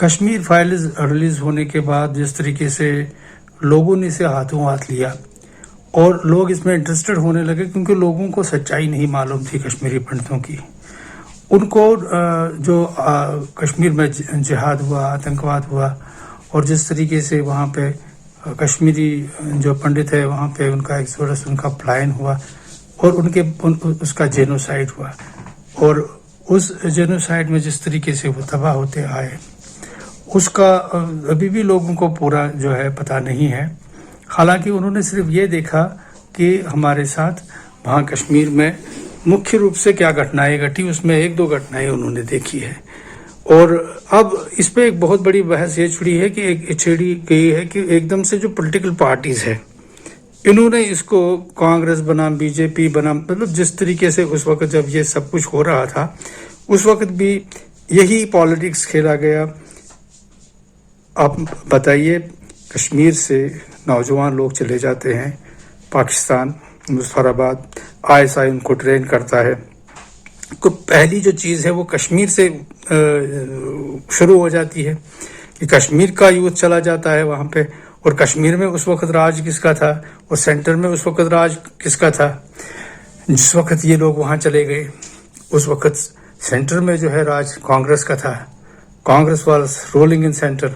Kashmir files release ہونے کے بعد جس طریقے سے لوگوں نے اسے ہاتھوں ہاتھ لیا اور لوگ اس میں انٹرسٹڈ ہونے لگے، کیونکہ لوگوں کو سچائی نہیں معلوم تھی کشمیری پنڈتوں کی. ان کو جو کشمیر میں جہاد ہوا، آتنکواد ہوا، اور جس طریقے سے وہاں پہ کشمیری جو پنڈت ہے وہاں پہ ان کا ایکسوڈس، ان کا پلائن ہوا، اور اس کا جینوسائیڈ ہوا، اور اس جینوسائیڈ میں جس طریقے سے وہ تباہ ہوتے آئے، اس کا ابھی بھی لوگوں کو پورا جو ہے پتہ نہیں ہے. حالانکہ انہوں نے صرف یہ دیکھا کہ ہمارے ساتھ وہاں کشمیر میں مکھیہ روپ سے کیا گھٹنائیں گھٹی، اس میں ایک دو گھٹنائیں انہوں نے دیکھی ہے. اور اب اس پہ ایک بہت بڑی بحث یہ چھڑی ہے کہ چھیڑی گئی ہے کہ ایک دم سے جو پولیٹیکل پارٹیز ہے انہوں نے اس کو کانگریس بنام بی جے پی بنام، مطلب جس طریقے سے اس وقت جب یہ سب کچھ ہو رہا تھا اس وقت بھی یہی پالیٹکس کھیلا گیا. آپ بتائیے، کشمیر سے نوجوان لوگ چلے جاتے ہیں پاکستان، مظفر آباد، ISI ان کو ٹرین کرتا ہے. پہلی جو چیز ہے وہ کشمیر سے شروع ہو جاتی ہے کہ کشمیر کا یوتھ چلا جاتا ہے وہاں پہ، اور کشمیر میں اس وقت راج کس کا تھا اور سینٹر میں اس وقت راج کس کا تھا. جس وقت یہ لوگ وہاں چلے گئے اس وقت سینٹر میں جو ہے راج کانگریس کا تھا. Congress was ruling in centre.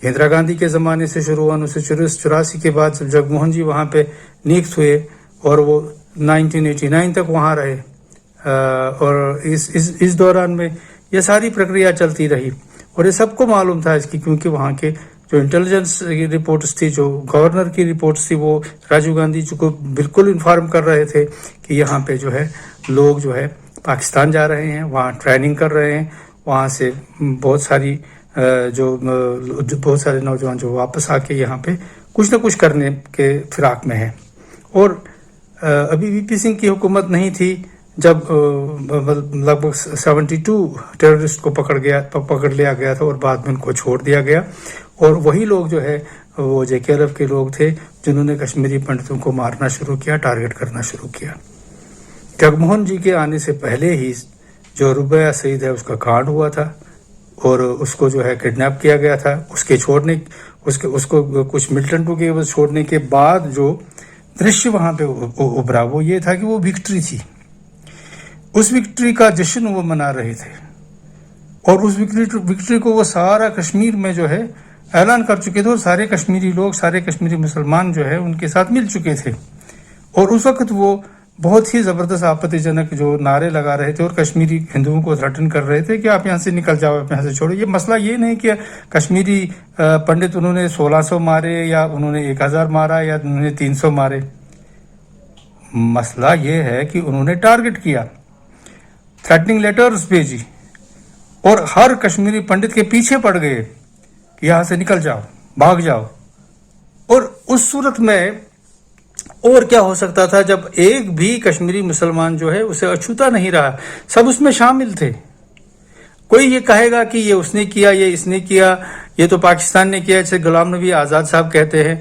Indira Gandhi کے زمانے سے شروع ہوا، 1984 کے بعد جب جگموہن جی وہاں پہ نیکت ہوئے اور وہ 1989 تک وہاں رہے، اور اس دوران میں یہ ساری پرکریا چلتی رہی. اور یہ سب کو معلوم تھا اس کی، کیونکہ وہاں کے جو انٹیلیجنس کی رپورٹس تھی، جو گورنر کی رپورٹس تھی، وہ راجیو گاندھی جی کو بالکل انفارم کر رہے تھے کہ یہاں پہ جو ہے لوگ جو ہے پاکستان جا رہے ہیں، وہاں ٹریننگ کر رہے ہیں، وہاں سے بہت سارے نوجوان جو واپس آ کے یہاں پہ کچھ نہ کچھ کرنے کے فراق میں ہیں. اور ابھی وی پی سنگھ کی حکومت نہیں تھی جب لگ بھگ 72 ٹیررسٹ کو پکڑ لیا گیا تھا اور بعد میں ان کو چھوڑ دیا گیا. اور وہی لوگ جو ہے وہ JKLF کے لوگ تھے جنہوں نے کشمیری پنڈتوں کو مارنا شروع کیا، ٹارگٹ کرنا شروع کیا. جگموہن جی کے آنے سے پہلے ہی جو ربیہ سعید ہے اس کا کانڈ ہوا تھا، اور اس کو جو ہے کڈنیپ کیا گیا تھا. اس کو کچھ ملٹنٹوں کے چھوڑنے کے بعد جو درشیہ وہاں پہ ابھرا وہ یہ تھا کہ وہ وکٹری تھی. اس وکٹری کا جشن وہ منا رہے تھے، اور اس وکٹری کو وہ سارا کشمیر میں جو ہے اعلان کر چکے تھے، اور سارے کشمیری لوگ، سارے کشمیری مسلمان جو ہے ان کے ساتھ مل چکے تھے. اور اس وقت وہ بہت ہی زبردست آپتی جنک جو نعرے لگا رہے تھے اور کشمیری ہندوؤں کو تھریٹن کر رہے تھے کہ آپ یہاں سے نکل جاؤ، آپ یہاں سے چھوڑو. یہ مسئلہ یہ نہیں کہ کشمیری پنڈت انہوں نے 1600 مارے یا انہوں نے 1000 مارا یا انہوں نے 300 مارے. مسئلہ یہ ہے کہ انہوں نے ٹارگٹ کیا، تھریٹننگ لیٹرز بھیجی، اور ہر کشمیری پنڈت کے پیچھے پڑ گئے کہ یہاں سے نکل جاؤ، بھاگ جاؤ. اور اس صورت میں اور کیا ہو سکتا تھا جب ایک بھی کشمیری مسلمان جو ہے اسے اچھوتا نہیں رہا، سب اس میں شامل تھے. کوئی یہ کہے گا کہ یہ اس نے کیا، یہ اس نے کیا، یہ تو پاکستان نے کیا، جیسے غلام نبی آزاد صاحب کہتے ہیں.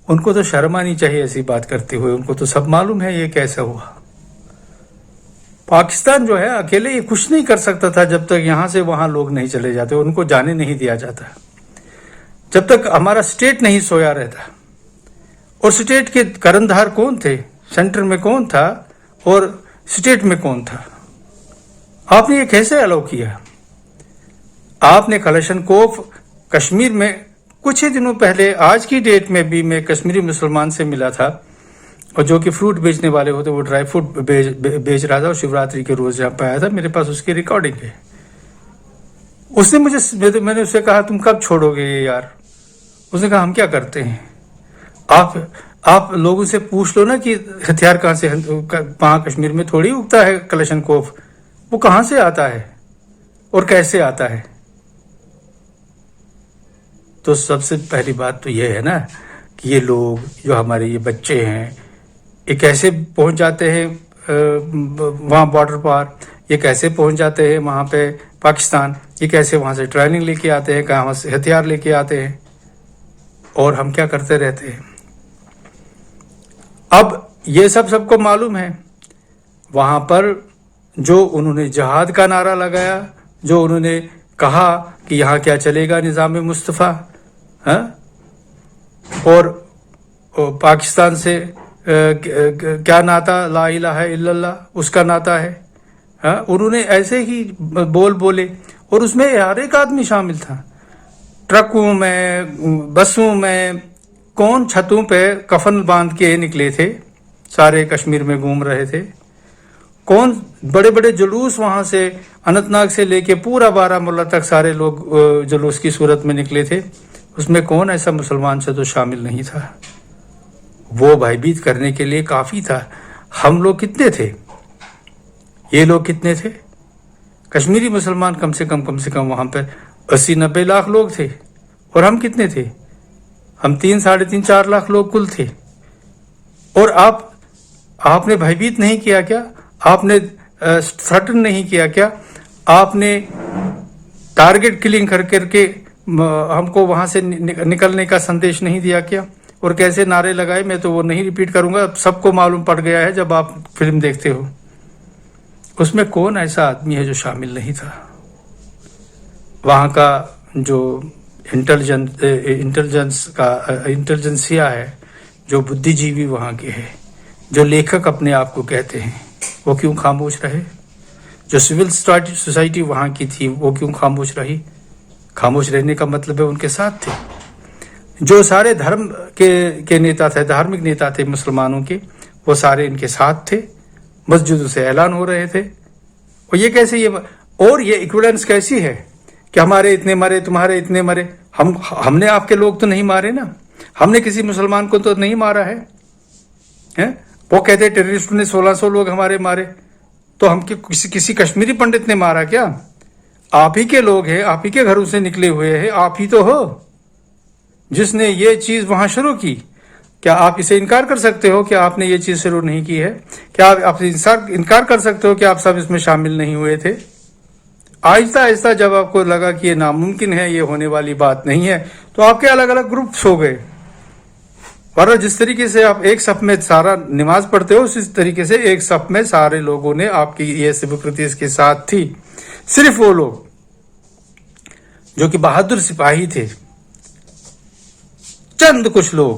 ان کو تو شرم آنی چاہیے ایسی بات کرتے ہوئے، ان کو تو سب معلوم ہے یہ کیسا ہوا. پاکستان جو ہے اکیلے یہ کچھ نہیں کر سکتا تھا جب تک یہاں سے وہاں لوگ نہیں چلے جاتے، ان کو جانے نہیں دیا جاتا، جب تک ہمارا سٹیٹ نہیں سویا رہتا. اور سٹیٹ کے کرندھار کون تھے، سینٹر میں کون تھا اور سٹیٹ میں کون تھا؟ آپ نے یہ کیسے الاؤ کیا؟ آپ نے کلشنکوف کشمیر میں کچھ ہی دنوں پہلے، آج کی ڈیٹ میں بھی میں کشمیری مسلمان سے ملا تھا، اور جو کہ فروٹ بیچنے والے ہوتے، وہ ڈرائی فروٹ بیچ رہا تھا، اور شیوراتری کے روز جہاں پہ آیا تھا، میرے پاس اس کی ریکارڈنگ ہے. اس نے میں نے اس سے کہا تم کب چھوڑو گے یہ یار؟ اس نے کہا ہم کیا کرتے ہیں، آپ لوگوں سے پوچھ لو نا کہ ہتھیار کہاں سے، وہاں کشمیر میں تھوڑی اگتا ہے کلشنکوف، وہ کہاں سے آتا ہے اور کیسے آتا ہے. تو سب سے پہلی بات تو یہ ہے نا کہ یہ لوگ جو ہمارے یہ بچے ہیں، یہ کیسے پہنچ جاتے ہیں وہاں بارڈر پار، یہ کیسے پہنچ جاتے ہیں وہاں پہ پاکستان، یہ کیسے وہاں سے ٹریننگ لے کے آتے ہیں، کہاں سے ہتھیار لے کے آتے ہیں، اور ہم کیا کرتے رہتے ہیں. اب یہ سب کو معلوم ہے. وہاں پر جو انہوں نے جہاد کا نعرہ لگایا، جو انہوں نے کہا کہ یہاں کیا چلے گا نظام مصطفیٰ، ہاں، اور پاکستان سے کیا ناتا، لا الہ الا اللہ اس کا ناتا ہے، ہاں، انہوں نے ایسے ہی بولے، اور اس میں ہر ایک آدمی شامل تھا، ٹرکوں میں، بسوں میں، کون چھتوں پہ کفن باندھ کے نکلے تھے، سارے کشمیر میں گھوم رہے تھے، کون بڑے بڑے جلوس وہاں سے اننت ناگ سے لے کے پورا بارہمولہ تک سارے لوگ جلوس کی صورت میں نکلے تھے، اس میں کون ایسا مسلمان سے تو شامل نہیں تھا۔ وہ بھائی بیت کرنے کے لیے کافی تھا۔ ہم لوگ کتنے تھے، یہ لوگ کتنے تھے، کشمیری مسلمان کم سے کم وہاں پہ 80-90 لاکھ لوگ تھے، اور ہم کتنے تھے، ہم 3-3.5-4 لاکھ لوگ کل تھے۔ اور آپ نے بھائی بیت نہیں کیا کیا؟ آپ نے تھریٹن نہیں کیا کیا؟ آپ نے ٹارگٹ کلنگ کر کے ہم کو وہاں سے نکلنے کا سندیش نہیں دیا کیا؟ اور کیسے نعرے لگائے، میں تو وہ نہیں ریپیٹ کروں گا، سب کو معلوم پڑ گیا ہے جب آپ فلم دیکھتے ہو۔ اس میں کون ایسا آدمی ہے جو شامل نہیں تھا؟ وہاں کا جو انٹیلیجنسیا ہے، جو بدھی جیوی وہاں کے ہے، جو لیکھک اپنے آپ کو کہتے ہیں، وہ کیوں خاموش رہے؟ جو سول سوسائٹی وہاں کی تھی وہ کیوں خاموش رہی؟ خاموش رہنے کا مطلب ہے ان کے ساتھ تھے۔ جو سارے دھرم کے نیتا تھے، دھارمک نیتا تھے مسلمانوں کے، وہ سارے ان کے ساتھ تھے، مسجدوں سے اعلان ہو رہے تھے۔ اور یہ کیسے، اور یہ ایکویڈنس کیسی ہے کہ ہمارے اتنے مرے، تمہارے اتنے مرے؟ ہم نے آپ کے لوگ تو نہیں مارے نا، ہم نے کسی مسلمان کو تو نہیں مارا ہے۔ وہ کہتے ٹیررسٹوں نے 1600 لوگ ہمارے مارے، تو ہم کسی کشمیری پنڈت نے مارا کیا؟ آپ ہی کے لوگ ہیں، آپ ہی کے گھروں سے نکلے ہوئے ہیں، آپ ہی تو ہو جس نے یہ چیز وہاں شروع کی۔ کیا آپ اسے انکار کر سکتے ہو کہ آپ نے یہ چیز شروع نہیں کی ہے؟ کیا آپ انکار کر سکتے ہو کہ آپ سب اس میں شامل نہیں ہوئے تھے؟ آہستہ آہستہ جب آپ کو لگا کہ یہ ناممکن ہے، یہ ہونے والی بات نہیں ہے، تو آپ کے الگ الگ گروپس ہو گئے۔ ورنہ جس طریقے سے آپ ایک صف میں سارا نماز پڑھتے ہو، اسی طریقے سے ایک صف میں سارے لوگوں نے آپ کی یہ سمپتھیز کے ساتھ تھی۔ صرف وہ لوگ جو کہ بہادر سپاہی تھے، چند کچھ لوگ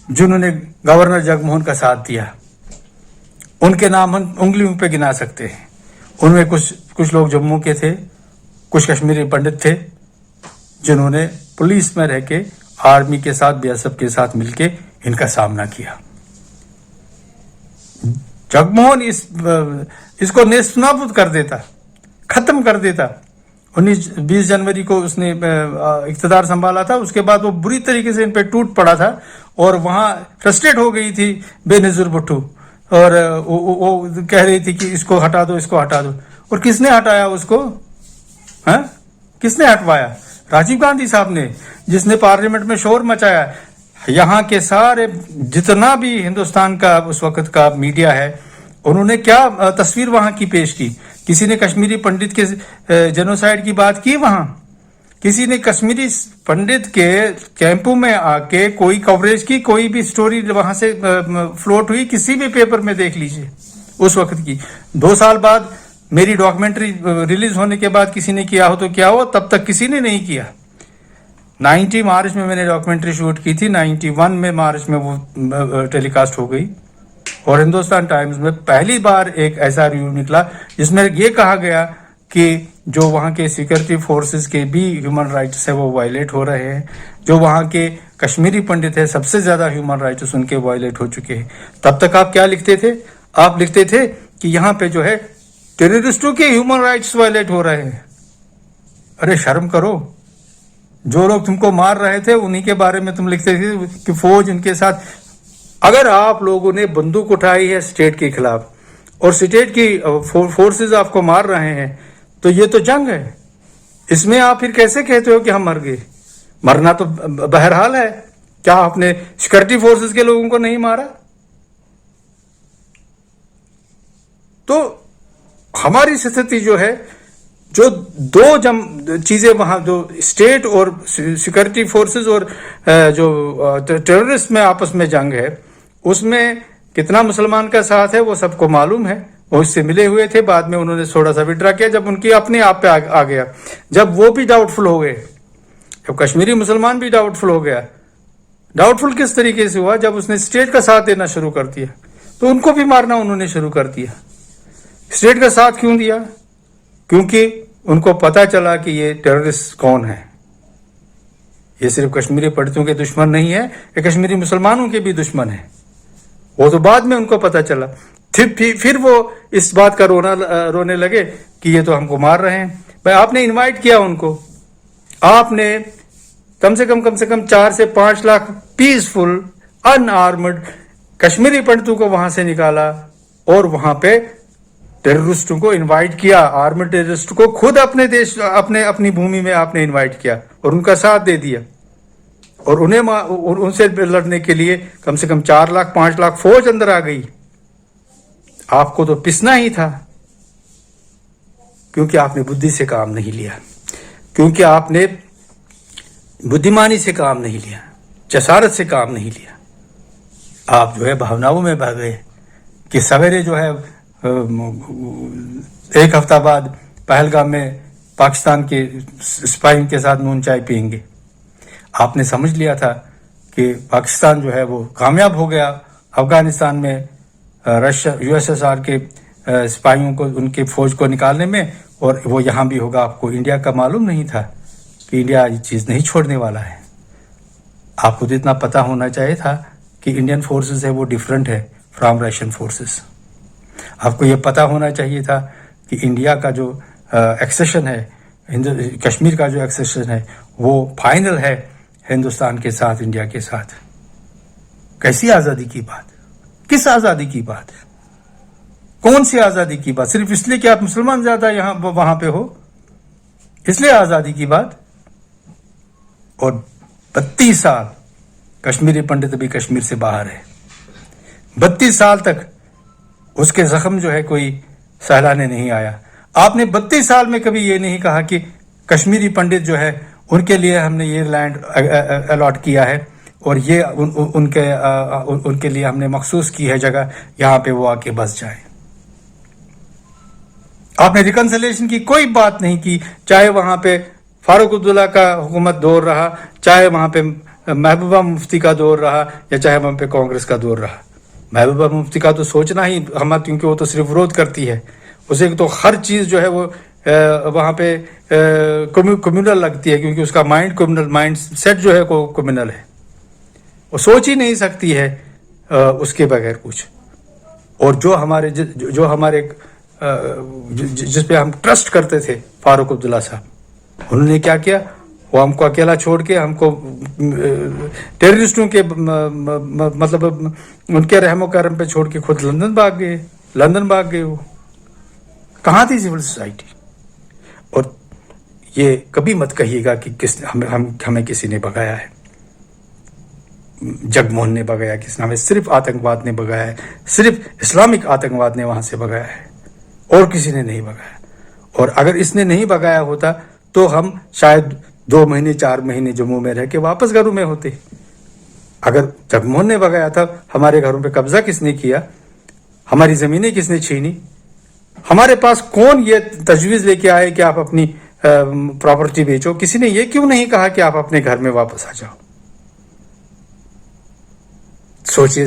جنہوں نے گورنر جگموہن کا ساتھ دیا، ان کے نام ہم انگلیوں پہ گنا سکتے ہیں۔ ان میں کچھ لوگ جموں کے تھے، کچھ کشمیری پنڈت تھے جنہوں نے پولیس میں رہ کے، آرمی کے ساتھ، بی ایس ایف کے ساتھ مل کے ان کا سامنا کیا۔ جگموہن اس کو نیست نابود کر دیتا، ختم کر دیتا۔ 20 جنوری کو اس نے اقتدار سنبھالا تھا، اس کے بعد وہ بری طریقے سے ان پہ ٹوٹ پڑا تھا، اور وہاں فرسٹریٹ ہو گئی تھی بے نظیر بھٹو، اور وہ کہہ رہی تھی کہ اس کو ہٹا دو، اس کو ہٹا دو۔ اور کس نے ہٹایا اس کو؟ ہاں، کس نے ہٹوایا؟ راجیو گاندھی صاحب نے، جس نے پارلیمنٹ میں شور مچایا۔ یہاں کے سارے جتنا بھی ہندوستان کا اس وقت کا میڈیا ہے، انہوں نے کیا تصویر وہاں کی پیش کی؟ کسی نے کشمیری پنڈت کے جینوسائیڈ کی بات کی وہاں؟ کسی نے کشمیری پنڈت کے کیمپوں میں آ کے کوئی کوریج کی؟ کوئی بھی سٹوری وہاں سے فلوٹ ہوئی کسی بھی پیپر میں؟ دیکھ لیجئے اس وقت کی۔ 2 سال بعد میری ڈاکومنٹری ریلیز ہونے کے بعد کسی نے کیا ہو تو کیا ہو، تب تک کسی نے نہیں کیا۔ 90 مارچ میں نے ڈاکومنٹری شوٹ کی تھی، 91 میں مارچ میں وہ ٹیلی کاسٹ ہو گئی، اور ہندوستان ٹائمز میں پہلی بار ایک ایسا ریویو نکلا جس میں یہ کہا گیا کہ جو وہاں کے سیکورٹی فورسز کے بھی ہیومن رائٹس ہیں وہ وائلیٹ ہو رہے ہیں، جو وہاں کے کشمیری پنڈت ہیں سب سے زیادہ ہیومن رائٹس ان کے وائلیٹ ہو چکے ہیں۔ تب تک آپ کیا لکھتے تھے؟ آپ لکھتے تھے کہ یہاں پہ جو ہے ٹیررسٹوں کے ہیومن رائٹس وائلیٹ ہو رہے ہیں۔ ارے شرم کرو، جو لوگ تم کو مار رہے تھے انہی کے بارے میں تم لکھتے تھے کہ فوج ان کے ساتھ۔ اگر آپ لوگوں نے بندوق اٹھائی ہے اسٹیٹ کے خلاف، اور اسٹیٹ کی فورسز آپ کو مار رہے ہیں، تو یہ تو جنگ ہے۔ اس میں آپ پھر کیسے کہتے ہو کہ ہم مر گئے؟ مرنا تو بہرحال ہے۔ کیا آپ نے سیکورٹی فورسز کے لوگوں کو نہیں مارا؟ تو ہماری استھتی جو ہے، جو دو چیزیں وہاں، جو اسٹیٹ اور سیکورٹی فورسز اور جو ٹیررسٹ میں آپس میں جنگ ہے، اس میں کتنا مسلمان کا ساتھ ہے وہ سب کو معلوم ہے۔ وہ اس سے ملے ہوئے تھے, بعد میں انہوں نے تھوڑا سا وڈرا کیا جب ان کی اپنے آپ پہ آ گیا, جب وہ بھی ڈاؤٹ فل ہو گئے, جب کشمیری مسلمان بھی ڈاؤٹ فل ہو گیا. ڈاؤٹ فل کس طریقے سے ہوا؟ جب اس نے اسٹیٹ کا ساتھ دینا شروع کر دیا تو ان کو بھی مارنا انہوں نے شروع کر دیا. اسٹیٹ کا ساتھ کیوں دیا؟ کیونکہ ان کو پتا چلا کہ یہ ٹیررسٹ کون ہے. یہ صرف کشمیری پنڈتوں کے دشمن نہیں ہے, یہ کشمیری مسلمانوں کے بھی دشمن ہے. وہ تو بعد میں ان کو پتا چلا, پھر وہ اس بات کا رونے لگے کہ یہ تو ہم کو مار رہے ہیں. بھائی آپ نے انوائٹ کیا ان کو, آپ نے کم سے کم 4 سے 5 لاکھ پیسفل ان آرمڈ کشمیری پنڈتوں کو وہاں سے نکالا اور وہاں پہ ٹیررسٹوں کو انوائٹ کیا. آرمڈ ٹیررسٹ کو خود اپنے دیش اپنی بھومی میں آپ نے انوائٹ کیا اور ان کا ساتھ دے دیا, اور ان سے لڑنے کے لیے کم سے کم 4 لاکھ 5 لاکھ فوج اندر آ گئی. آپ کو تو پسنا ہی تھا, کیونکہ آپ نے بدھی سے کام نہیں لیا, کیونکہ آپ نے بدھیمانی سے کام نہیں لیا, جسارت سے کام نہیں لیا. آپ جو ہے بھاوناؤں میں بہ گئے کہ سویرے جو ہے 1 ہفتہ بعد پہلگام میں پاکستان کے سپاہیوں کے ساتھ نون چائے پئیں گے. آپ نے سمجھ لیا تھا کہ پاکستان جو ہے وہ کامیاب ہو گیا افغانستان میں USSR کے سپاہیوں کو, ان کے فوج کو نکالنے میں, اور وہ یہاں بھی ہوگا. آپ کو انڈیا کا معلوم نہیں تھا کہ انڈیا یہ چیز نہیں چھوڑنے والا ہے. آپ کو تو اتنا پتہ ہونا چاہیے تھا کہ انڈین فورسز ہے وہ ڈیفرنٹ ہے فرام رشین فورسز. آپ کو یہ پتہ ہونا چاہیے تھا کہ انڈیا کا جو ایکسیشن ہے, کشمیر کا جو ایکسیشن ہے وہ فائنل ہے ہندوستان کے ساتھ, انڈیا کے ساتھ. کیسی آزادی کی بات؟ کس آزادی کی بات ہے؟ کون سی آزادی کی بات؟ صرف اس لیے کہ آپ مسلمان زیادہ یہاں وہاں پہ ہو, اس لیے آزادی کی بات. اور 32 سال کشمیری پنڈت ابھی کشمیر سے باہر ہے. 32 سال تک اس کے زخم جو ہے کوئی سہلانے نہیں آیا. آپ نے 32 سال میں کبھی یہ نہیں کہا کہ کشمیری پنڈت جو ہے ان کے لیے ہم نے یہ لینڈ الاٹ کیا ہے اور یہ ان کے لیے ہم نے مخصوص کی ہے جگہ, یہاں پہ وہ آ کے بس جائیں. آپ نے ریکنسلیشن کی کوئی بات نہیں کی, چاہے وہاں پہ فاروق عبداللہ کا حکومت دور رہا, چاہے وہاں پہ محبوبہ مفتی کا دور رہا, یا چاہے وہاں پہ کانگریس کا دور رہا. محبوبہ مفتی کا تو سوچنا ہی کیونکہ وہ تو صرف ورود کرتی ہے, اسے تو ہر چیز جو ہے وہ وہاں پہ کمیونل لگتی ہے, کیونکہ اس کا مائنڈ سیٹ جو ہے کمیونل ہے. وہ سوچ ہی نہیں سکتی ہے اس کے بغیر کچھ. اور جو ہمارے جس پہ ہم ٹرسٹ کرتے تھے فاروق عبداللہ صاحب, انہوں نے کیا کیا؟ وہ ہم کو اکیلا چھوڑ کے ہم کو ٹیررسٹوں کے مطلب ان کے رحم و کرم پہ چھوڑ کے خود لندن بھاگ گئے. وہ کہاں تھی سول سوسائٹی؟ اور یہ کبھی مت کہیے گا کہ ہمیں کسی نے بھگایا ہے. جگموہن نے بھگایا کس نے؟ ہمیں صرف آتنکواد نے بھگایا ہے, صرف اسلامک آتنکواد نے وہاں سے بھگایا ہے, اور کسی نے نہیں بھگایا. اور اگر اس نے نہیں بھگایا ہوتا تو ہم شاید 2 مہینے 4 مہینے جموں میں رہ کے واپس گھروں میں ہوتے. اگر جگموہن نے بھگایا تھا, ہمارے گھروں پہ قبضہ کس نے کیا؟ ہماری زمینیں کس نے چھینی؟ ہمارے پاس کون یہ تجویز لے کے آئے کہ آپ اپنی پراپرٹی بیچو؟ کسی نے یہ کیوں نہیں کہا کہ آپ اپنے گھر میں واپس آ جاؤ؟ سوچیے.